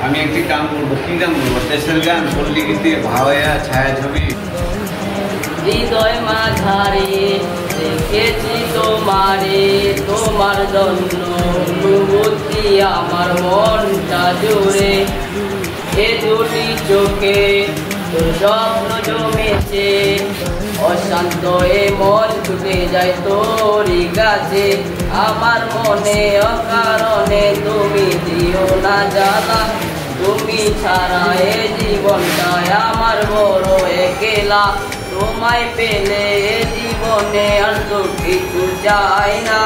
আমি একটি গান করবো। কি গান করবো? দেশের গান, পল্লীগীতি, ভাওয়া, ছায়াছবি। হৃদয় মাঝারে দেখেছি তোমারে, তোমার জন্য অনুভূতি আমার মনটা জুড়ে। এ দুটি চোখে তোর স্বপ্ন জমেছে, অশান্ত এ মন ছুটে যায় তোরই কাছে। আমার মনে অকারণে তুমি দিও না জ্বালা, তুমি ছাড়া এ জীবনটায় আমার বড় একলা। তোমায় পেলে এ জীবনে আর তো কিছু চাই না,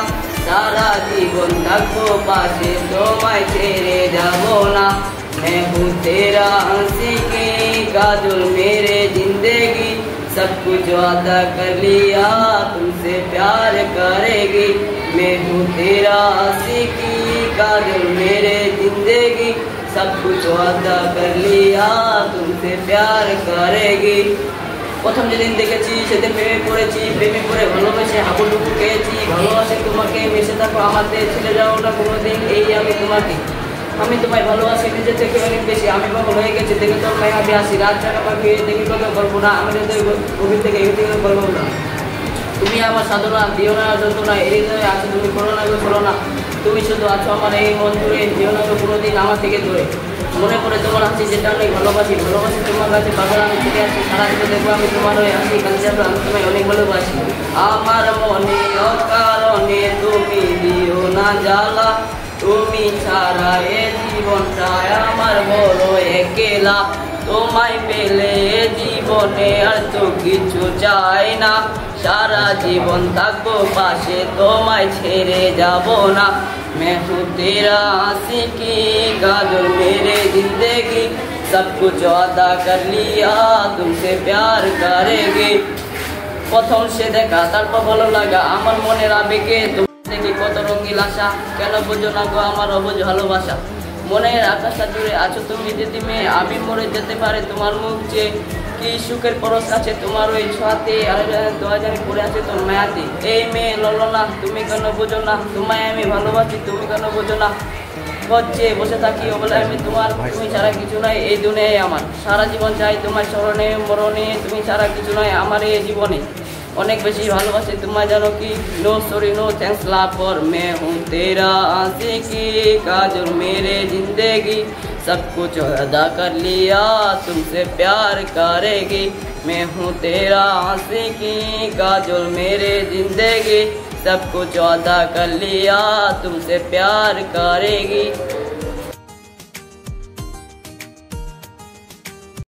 সারা জীবন থাকবো পাশে, তোমায় ছেড়ে যাবো না। मैं हूँ तेरा हंसी की काजल मेरे जिंदगी, सब कुछ वादा कर लिया तुमसे प्यार करेगी। मैं हूँ तेरा हंसी की काजल मेरे जिंदगी, सब कुछ वादा कर लिया तुमसे प्यार करेगी। প্রথম যেদিন দেখেছি সেদিন প্রেমে পড়েছি, প্রেমে পড়ে ভালোবেসে হাবুডুবু খেয়েছি। ভালোবাসে তোমাকে, মিশে থাকো আমাদের, ছেড়ে যাও না কোনোদিন এই আমি তোমাকে। আমি তোমায় ভালোবাসি নিজের থেকে অনেক বেশি, আমি পাগল হয়ে গেছি দেখে তোর মায়া আমি আসি। রাত জাগা পাখি দেখি কত গল্প না, আমাদের গভীর থেকে এগিয়ে থেকে গল্প না। তুমি আমার সাধনা, দিও না যন্ত্রণা, এই হৃদয়ে আছো তুমি, করো না গো করো না। তুমি শুধু আছো আমার এই মন জুড়ে, দিও না গো কোনোদিন আমার থেকে দূরে। মনে পড়ে তোমার হাসি যেটা অনেক ভালোবাসি, ভালোবাসি তোমার কাছে পাগল আমি ফিরে আসি। সারা দিনে দেখবো আমি তোমার হয়ে আসি, কাছে যাবো আমি তোমায় অনেক ভালোবাসি। আমার মনে অকারণে তুমি দিও না জ্বালা, তুমি ছাড়া এ জীবনটায় আমার বড় একলা। তোমায় পেলে এ জীবনে আর তো কিছু চাই না, সারা জীবন থাকবো পাশে, তোমায় ছেড়ে যাব না। मैं हूँ तेरा हंसी की काजल मेरे जिंदगी, सब कुछ वादा कर लिया तुमसे प्यार करेगी। প্রথম সে দেখা তারপর ভালো লাগা, আমার মনের আবেগে দেখি কত রঙিন আশা। কেন বুঝো না গো আমার অবুঝ ভালোবাসা, মনের আকাশটা জুড়ে আছো তুমি যদি মেয়ে, আমি মরে যেতে পারে তোমার মুখ যে। কি সুখের পরশ আছে তোমার ওই ছোঁয়াতে, আর তোমার জানি পড়ে আছে তোর মায়াতে। এই মেয়ে ললনা তুমি কেন বুঝো না, তোমায় আমি ভালোবাসি তুমি কেন বুঝো না। হচ্ছে বসে থাকি বলে আমি তোমার, তুমি ছাড়া কিছু নয় এই দুনিয়ায় আমার। সারা জীবন চাই তোমার স্মরণে মরণে, তুমি ছাড়া কিছু নয় আমার এই জীবনে। অনেক বেশি ভালোবাসি তোমায় জানো কি, no sorry no thanks love for. मैं हूँ तेरा हंसी की काजल मेरे जिंदगी, सब कुछ अदा कर लिया तुमसे प्यार करेगी। मैं हूँ तेरा हंसी की काजल मेरे जिंदगी, सब कुछ अदा कर लिया तुमसे प्यार करेगी।